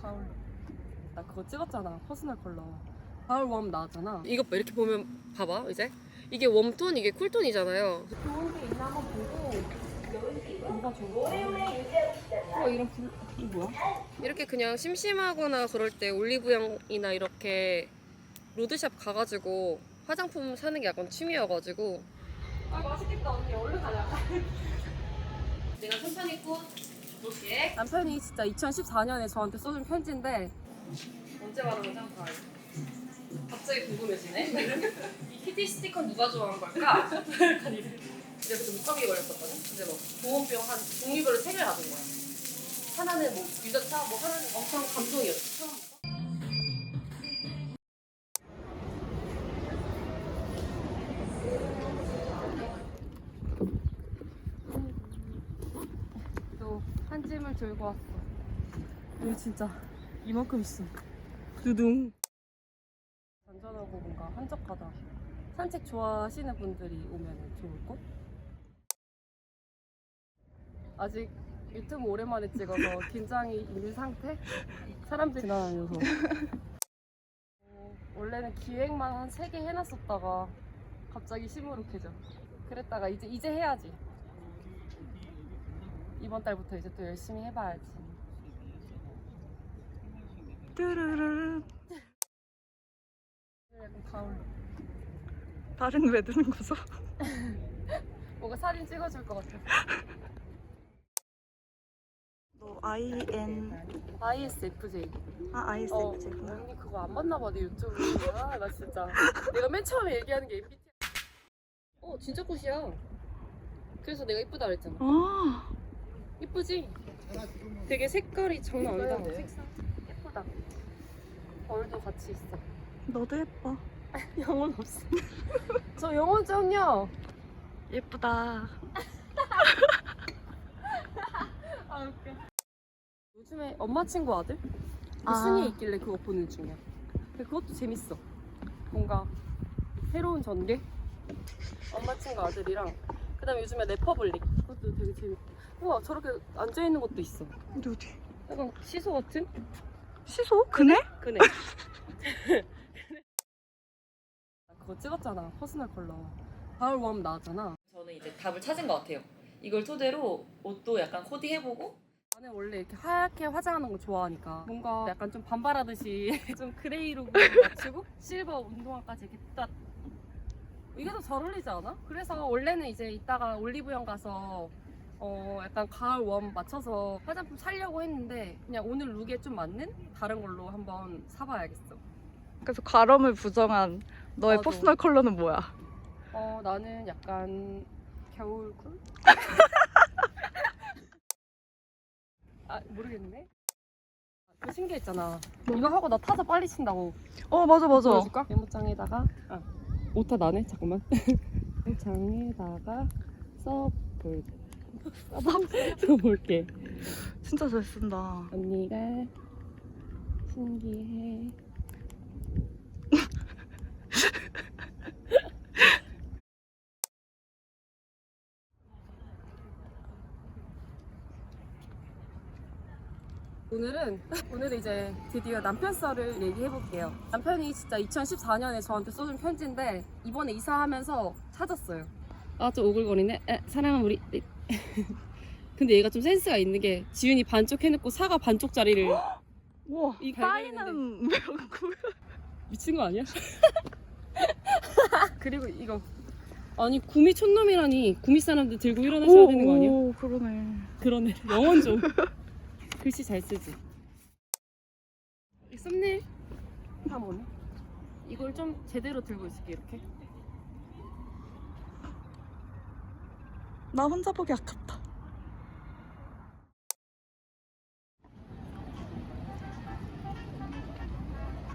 가을. 나 그거 찍었잖아. 퍼스널 컬러. 가을 웜 나왔잖아. 이거 이렇게 보면 봐봐 이제 이게 웜톤 이게 쿨톤이잖아요. 좋은 게 있나 한번 보고 뭐가 좋아? 이런 불 이거 뭐야? 이렇게 그냥 심심하거나 그럴 때 올리브영이나 이렇게 로드샵 가가지고 화장품 사는 게 약간 취미여가지고. 아 맛있겠다 언니. 얼른 가자. 내가 천천히 꽃 볼게. 남편이 진짜 2014년에 저한테 써준 편지인데 언제 말하는지 한번 봐요. 갑자기 궁금해지네. 이 키티 스티커 누가 좋아하는 걸까? 약간 이래. 이제 좀 묵감기 걸렸었거든? 근데 뭐 보온병 한 종류별로 3개 가진 거야. 하나는 뭐 유자차, 뭐 하나는 엄청 감동이었어. 처음 먹어? 또 한 짐을 들고 왔어. 여기 진짜 이만큼 있어. 두둥. 안전하고 뭔가 한적하다. 산책 좋아하시는 분들이 오면 좋을 곳? 아직 유튜브 오랜만에 찍어서 긴장이 있는 상태? 사람들이 지나다녀서. 원래는 기획만 한 3개 해놨었다가 갑자기 시무룩해져. 그랬다가 이제 해야지. 이번 달부터 이제 또 열심히 해봐야지. 뚜루루루. 약간 가을. 다른 왜 드는 거죠? 뭔가 사진 찍어줄 것 같아. 너 ISFJ. ISFJ구나. 언니 그거 안 봤나봐 내 유튜브. 아, 나 진짜 내가 맨 처음에 얘기하는 게 MBTI. 진짜 꽃이야. 그래서 내가 이쁘다 그랬잖아. 아, 이쁘지? 되게 색깔이 장난 아니다. 색상 예쁘다. 벌도 같이 있어. 너도 예뻐. 영혼 없어. 저 영혼 좀요. 예쁘다. 아 웃겨. 요즘에 엄마 친구 아들? 아. 순위에 있길래 그거 보는 중이야. 근데 그것도 재밌어. 뭔가 새로운 전개? 엄마 친구 아들이랑 그다음에 요즘에 레퍼블릭 그것도 되게 재밌고. 우와 저렇게 앉아있는 것도 있어. 어디? 약간 시소 같은? 시소? 그네? 그네. 그거 찍었잖아. 퍼스널 컬러. 가을 웜 나왔잖아. 저는 이제 답을 찾은 것 같아요. 이걸 토대로 옷도 약간 코디해보고. 나는 원래 이렇게 하얗게 화장하는 거 좋아하니까 뭔가 약간 좀 반발하듯이 좀 그레이로 맞추고 실버 운동화까지 이렇게 딱. 이게 더 잘 어울리지 않아? 그래서 원래는 이제 이따가 올리브영 가서 약간 가을 웜 맞춰서 화장품 사려고 했는데 그냥 오늘 룩에 좀 맞는 다른 걸로 한번 사봐야겠어. 그래서 가럼을 부정한 너의 맞아. 퍼스널 컬러는 뭐야? 나는 약간 겨울쿨? 아 모르겠네. 그 신기했잖아. 이거 하고 나 타자 빨리 친다고. 맞아 맞아. 보여줄까? 메모장에다가 오타 나네. 잠깐만. 메모장에다가 써볼게. 진짜 잘 쓴다. 언니가 신기해. 오늘은 이제 드디어 남편 썰을 얘기해볼게요. 남편이 진짜 2014년에 저한테 써준 편지인데 이번에 이사하면서 찾았어요. 아 좀 오글거리네. 사랑한 우리. 근데 얘가 좀 센스가 있는 게 지윤이 반쪽 해놓고 사과 반쪽짜리를. 우와, 이 따위는 미친 거 아니야? 그리고 이거 아니 구미 촌놈이라니. 구미 사람들 들고 일어나셔야 되는 거 아니야? 오, 그러네. 그러네. 영원 좀. 글씨 잘 쓰지. 이 썸네일 다 뭐네? 이걸 좀 제대로 들고 있을게. 이렇게. 나 혼자 보기 아깝다.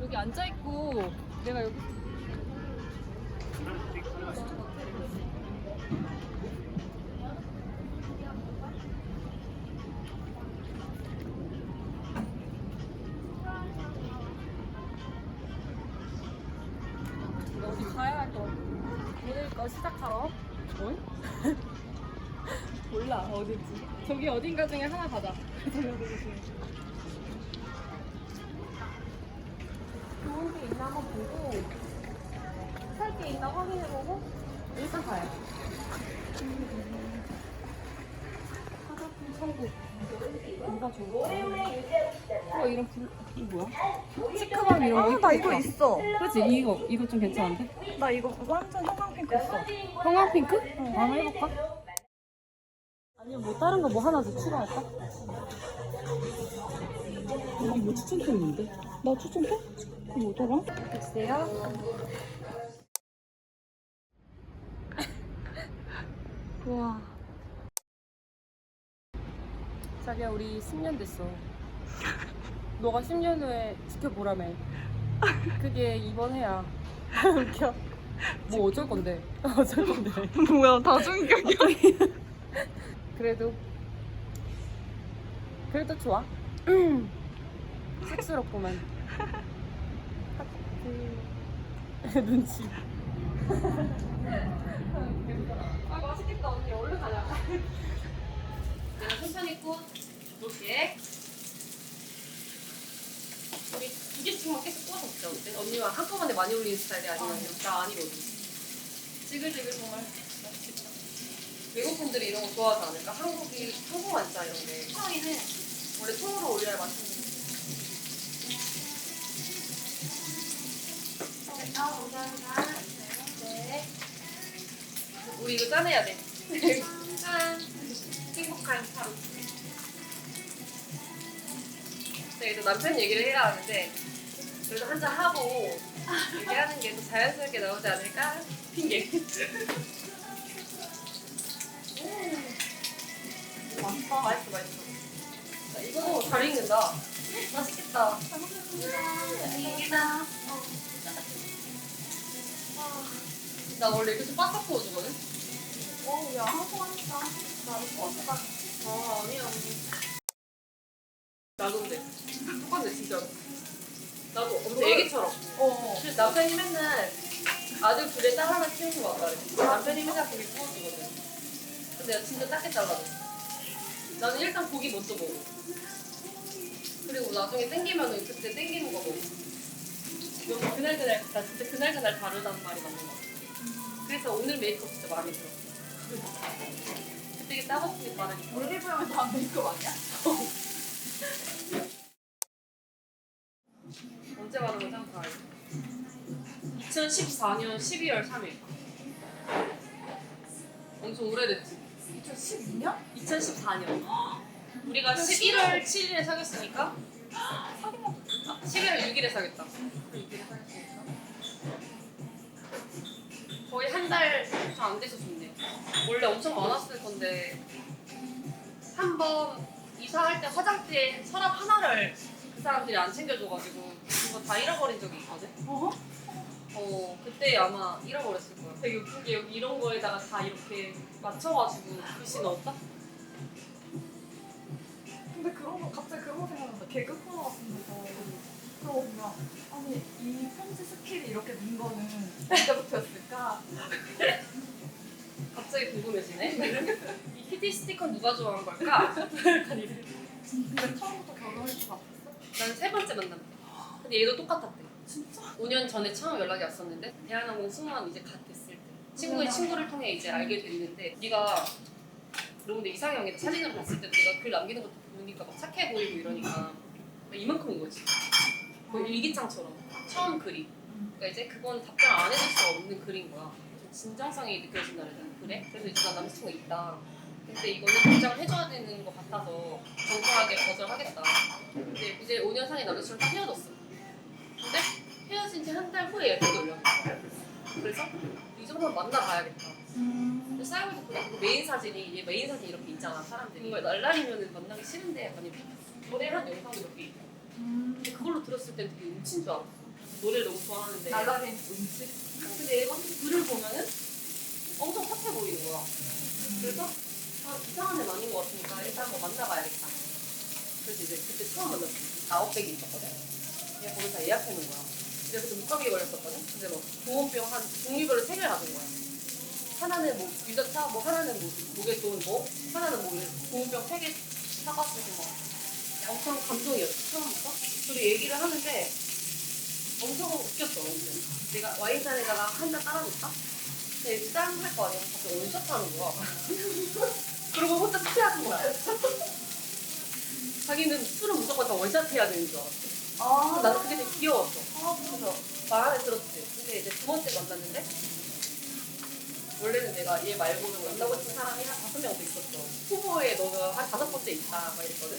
여기 앉아 있고 내가 여기 어디 가야 할 거. 오늘 거 시작하러. 뭘? 몰라 어디지. 저기 어딘가 중에 하나 가자. 있나 한번 보고 살 게 있나 확인해보고 일단 가요. 화장품 청구. 누가 줘? 이런 이 뭐야? 시크밤 이런 거. 나 이거 있어. 그렇지 이거 좀 괜찮은데? 나 이거 완전 형광핑크 있어. 형광 핑크? 한번 해볼까? 아니면 뭐 다른 거 뭐 하나 더 추가할까? 여기 뭐 추천템 있는데? 나 추천해? 이거 뭐더라? 글쎄요. 우와. 자기야 우리 10년 됐어. 너가 10년 후에 지켜보라며. 그게 이번 해야. 웃겨. 뭐 어쩔 건데? 어쩔 건데? 뭐야, 다중인격이야. 그래도 좋아. 쑥스럽구만. 하트. 눈치. 아 맛있겠다 언니. 얼른 가자. 내가 천천히 꽂 볼게. 우리 2개씩만 계속 꽂아서 먹자 어때? 언니가 한꺼번에 많이 올리는 스타일이 아니면 나 아니거든. 지글지글 정말 맛있겠다. 외국 분들이 이런 거 좋아하지 않을까? 한국 완자 이런 게. 호랑이는 원래 통으로 올려야 맛있는 거. 감사합니다. 네. 우리 이거 짜내야 돼. 짠. 행복한 하루. 그래도 남편 얘기를 해야 하는데 그래도 한잔 하고 얘기하는 게 더 자연스럽게 나오지 않을까? 핑계. 맛있다. 맛있어. 자, 이거 잘 익는다. 맛있겠다. 감사합니다. 나 원래 이렇게 좀 바삭 구워주거든? 야, 하고 하니까. 나도 버스가. 아니야. 나도인데. 똑같네, 진짜로. 나도 엄청 애기처럼. 그래서 남편이 맨날 아들 둘에 딸 하나 키우고 왔다 그래. 남편이 맨날 고기 구워주거든. 근데 내가 진짜 작게 잘라줘. 나는 일단 고기 먼저 먹어. 그리고 나중에 땡기면은 그때 땡기는 거 먹어. 여기 그날그날, 나 진짜 그날그날 다르다는 말이 맞는 거 같아. 그래서 오늘 메이크업 진짜 마음에 들어. 그때 따갑게 바르니까. 우리 피부랑 다 메이크업 아니야? 언제 바른 거지? 한번 봐요. 2014년 12월 3일. 엄청 오래됐지? 2012년? 2014년. 우리가 11월 7일에 사귀었으니까 11월 6일에 사귀었다. 거의 한 달 좀 안 돼서 좋네. 원래 엄청 많았을 건데 한 번 이사할 때 화장대 서랍 하나를 그 사람들이 안 챙겨줘가지고 그거 다 잃어버린 적이 있거든? 그때 아마 잃어버렸을 거야. 되게 웃긴 게 여기 이런 거에다가 다 이렇게 맞춰가지고 글씨 넣었다? 근데 갑자기 그런 거 생각난다. 개그 코너 같은 데서 그러고 보면 아니 이 편지 스킬이 이렇게 된 거는 언제부터였을까? 갑자기 궁금해지네. 이 키티 스티커 누가 좋아한 걸까? 약간 이래. 근데 처음부터 결혼할 줄 알았어? 나는 세 번째 만남 때. 근데 얘도 똑같았대. 진짜? 5년 전에 처음 연락이 왔었는데 대한항공 승무원 이제 갓 됐을 때 친구의 친구를 통해 이제 알게 됐는데 네가 너무 내 이상형이다. 사진을 봤을 때 내가 글 남기는 것도 보니까 막 착해 보이고 이러니까 막 이만큼인 거지. 거의 일기장처럼 처음 글이. 그러니까 이제 그건 답장 안 해줄 수 없는 글인 거야. 좀 진정성이 느껴진다 그래야 되나? 그래? 그래서 이제 나 남자친구가 있다. 근데 이거는 답장을 해줘야 되는 것 같아서 정중하게 거절하겠다. 근데 이제 5년 사귄 남자친구랑 딱 헤어졌어. 근데 헤어진 지 한 달 후에 얘한테 연락이 왔어. 그래서 이 정도는 만나봐야겠다. 근데 싸우면서 보니까 그 메인 사진이 얘 메인 사진 이렇게 있잖아 사람들이. 이거 날라리면 만나기 싫은데 약간 이렇게 노래한 영상이 이렇게 있고. 근데 그걸로 들었을 때 되게 음치인 줄 알았어. 노래를 너무 좋아하는데. 날라린 음식? 근데 얘가 글을 보면은 엄청 착해 보이는 거야. 그래서 이상한 애는 아닌 것 같으니까 일단 한번 만나봐야겠다. 그래서 이제 그때 처음 만났지. 아웃백이 있었거든. 그냥 거기서 예약해놓은 거야. 그래서 못 가게 걸렸었거든. 근데 뭐 보온병 한 종류별로 3개를 가진 거야. 하나는 뭐 유자차, 뭐 하나는 뭐 목에 좋은 뭐, 하나는 뭐 보온병 3개 사가지고 막 엄청 감동이었어 처음부터. 둘이 얘기를 하는데 엄청 웃겼어. 완전. 내가 와인잔에다가 한 잔 따라줬다? 근데 짠할 거 아니야? 갑자기 원샷 하는 거야. 그리고 혼자 스피하는 거야. 자기는 술은 무조건 다 원샷 해야 되는 줄 알았어. 아, 나는 그게 되게 귀여웠어. 아, 그래서 마음에 들었지. 근데 이제 두 번째 만났는데 원래는 내가 얘 말고는 만나고 싶은 사람이 한 5명 더 있었어. 후보에 너가 한 5번째 있다 막 이랬거든.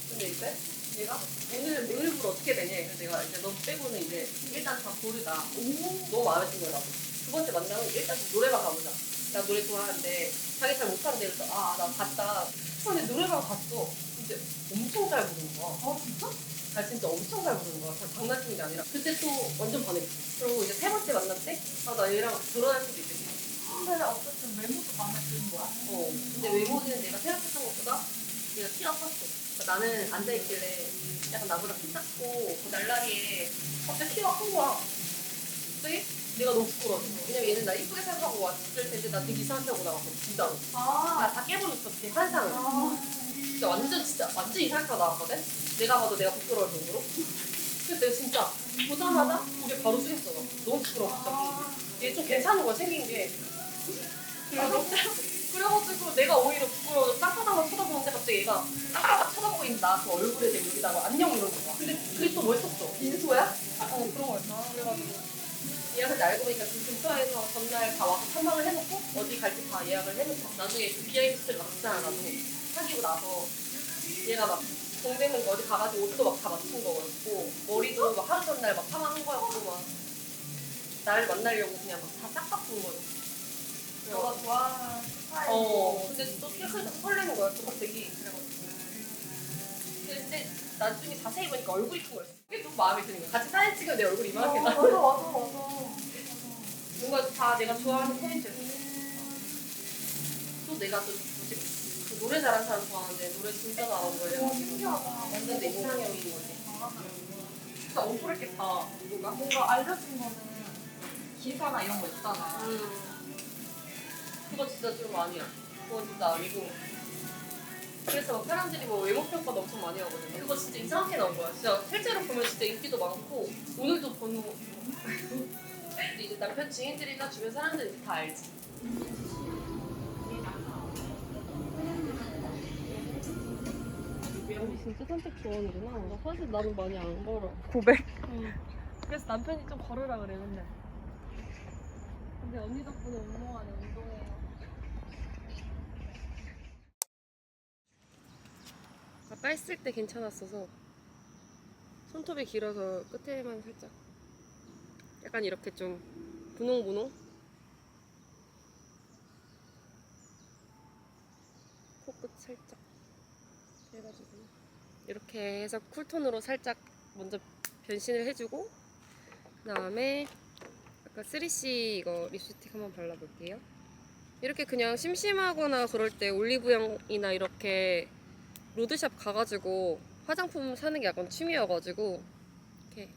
근데 이제 얘가 오늘부로 어떻게 되냐. 그래서 내가 이제 너 빼고는 이제 일단 다 고르자. 너무 마음에 든 거야 나도. 두 번째 만나면 일단 노래방 가보자. 나 노래 좋아하는데 자기 잘 못하는데 그래서 아 나 갔다. 근데 노래방 갔어. 근데 엄청 잘 부르는 거야. 아 진짜? 나 진짜 엄청 잘 부르는 거야. 장난치는 게 아니라. 그때 또 완전 반했어. 그리고 이제 세 번째 만날 때, 아, 나 얘랑 결혼할 수도 있겠다. 근데 어쨌든 외모도 마음에 드는 거야? 근데 외모는 내가 생각했던 것보다 얘가 키가 컸어. 그러니까 나는 앉아있길래 약간 나보다 키 작고 그 날라리에 갑자기 키가 큰 거야. 갑자기 내가 너무 부끄러워. 왜냐면 얘는 나 이쁘게 생각하고 왔을 텐데 나 되게 이상하게 하고 나갔거든. 진짜로. 아, 다 깨버렸어. 그 환상을. 아, 진짜 완전 이상하게 하고 나왔거든? 내가 봐도 내가 부끄러울 정도로. 그래서 내가 진짜 보자마자 고개 바로 숙였어. 나. 너무 부끄러워, 갑자기. 얘 좀 괜찮은 거야, 생긴 게. 그래가지고 내가 오히려 부끄러워서 딱 쳐다보는데 갑자기 얘가 딱 쳐다보고 있는 나 그 얼굴에 대고 여기다가 안녕 이러는 거야. 근데 그게 또 멋있었어. 인소야? 그런 거였나? 그래가지고 예약을 알고 보니까 그 근처에서 전날 다 와서 탐방을 해놓고 어디 갈지 다 예약을 해놓고 나중에 그 비하인드 막 있잖아. 나도 사귀고 나서 얘가 막 동대문 어디 가가지고 옷도 막 다 맞춘 거였고 머리도 막 하루 전날 막 탐방한 거였고 막 나를 만나려고 그냥 막 다 싹 바꾼 거였어. 너가 좋아하는 스타일. 근데 또 키가 크니까 설레는 거야, 또 갑자기. 그래가지고. 근데 나중에 자세히 보니까 얼굴이 큰 거였어. 그게 좀 마음에 드는 거야. 같이 사진 찍으면 내 얼굴이 이만하게 나. 맞아. 뭔가 다 내가 좋아하는 포인트였어. 또 내가 또 뭐지? 그 노래 잘하는 사람 좋아하는데 노래 진짜 잘하는 거예요. 오, 신기하다. 완전 내 이상형인 거지. 진짜 억울했겠다, 누가? 뭔가 알려준 거는 기사나 이런 거 있잖아. 그거 진짜 좀 아니야. 그건 진짜 아니고. 그래서 막 사람들이 뭐 외모 평가도 엄청 많이 하거든요. 그거 진짜 이상하게 나온 거야. 진짜 실제로 보면 진짜 인기도 많고 오늘도 번호. 근데 이제 남편 지인들이나 주변 사람들이 다 알지. 진짜 산책 좋아하는구나. 사실 나는 많이 안 걸어. 고백. 그래서 남편이 좀 걸으라 그래 맨날. 근데 언니 덕분에 운동하네. 운동해요. 아까 했을 때 괜찮았어서 손톱이 길어서 끝에만 살짝 약간 이렇게 좀 분홍분홍 코끝 살짝 해가지고 이렇게 해서 쿨톤으로 살짝 먼저 변신을 해주고 그 다음에 아까 3C 이거 립스틱 한번 발라볼게요. 이렇게 그냥 심심하거나 그럴 때 올리브영이나 이렇게 로드샵 가가지고 화장품 사는 게 약간 취미여가지고 이렇게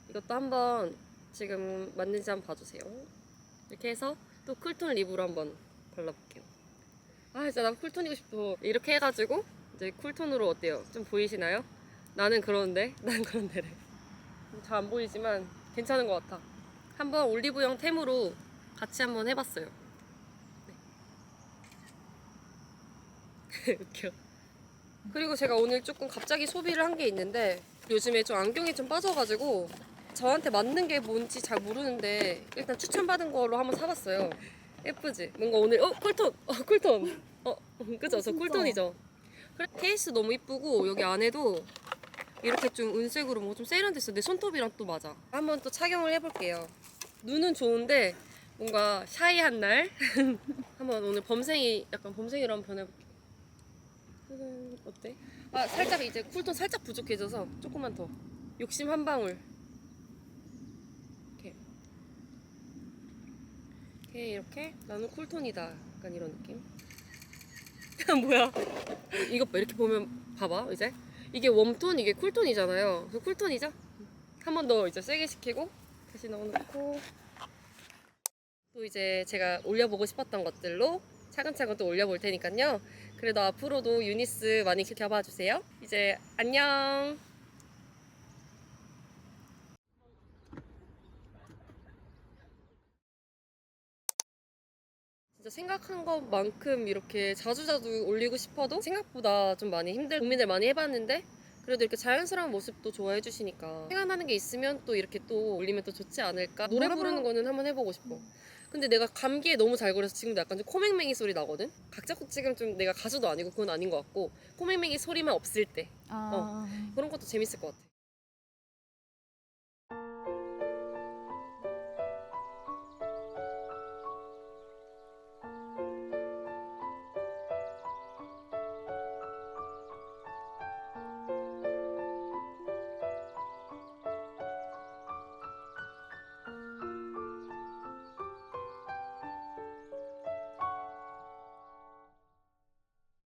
이것도 한번 지금 맞는지 한번 봐주세요. 이렇게 해서 또 쿨톤 립으로 한번 발라볼게요. 아 진짜 나 쿨톤이고 싶어. 이렇게 해가지고 이제 쿨톤으로 어때요? 좀 보이시나요? 나는 그런데 난 그런데래. 잘 안 보이지만 괜찮은 것 같아. 한번 올리브영 템으로 같이 한번 해봤어요. 네. 웃겨. 그리고 제가 오늘 조금 갑자기 소비를 한 게 있는데 요즘에 좀 안경이 좀 빠져가지고 저한테 맞는 게 뭔지 잘 모르는데 일단 추천받은 걸로 한번 사봤어요. 예쁘지? 뭔가 오늘 쿨톤! 쿨톤! 그죠? 저 쿨톤이죠? 그래, 케이스 너무 이쁘고 여기 안에도 이렇게 좀 은색으로 뭐 좀 세련됐어. 내 손톱이랑 또 맞아. 한번 또 착용을 해볼게요. 눈은 좋은데 뭔가 샤이한 날 한번 오늘 약간 범생이로 한번 변해볼게요. 어때? 아 살짝 이제 쿨톤 살짝 부족해져서 조금만 더 욕심 한 방울 이렇게 나는 쿨톤이다 약간 이런 느낌. 뭐야 이것 봐. 이렇게 보면 봐봐. 이제 이게 웜톤 이게 쿨톤이잖아요. 그 쿨톤이죠? 한 번 더 이제 세게 시키고 다시 넣어놓고 또 이제 제가 올려보고 싶었던 것들로 차근차근 또 올려볼 테니까요. 그래도 앞으로도 유니스 많이 지켜봐 주세요. 이제 안녕. 진짜 생각한 것만큼 이렇게 자주자주 올리고 싶어도 생각보다 좀 많이 고민을 많이 해봤는데 그래도 이렇게 자연스러운 모습도 좋아해 주시니까 생각나는 게 있으면 또 이렇게 또 올리면 또 좋지 않을까. 노래 부르는 거는 한번 해보고 싶어. 근데 내가 감기에 너무 잘 걸려서 지금도 약간 좀 코맹맹이 소리 나거든? 각 잡고 지금 좀 내가 가수도 아니고 그건 아닌 것 같고 코맹맹이 소리만 없을 때 그런 것도 재밌을 것 같아.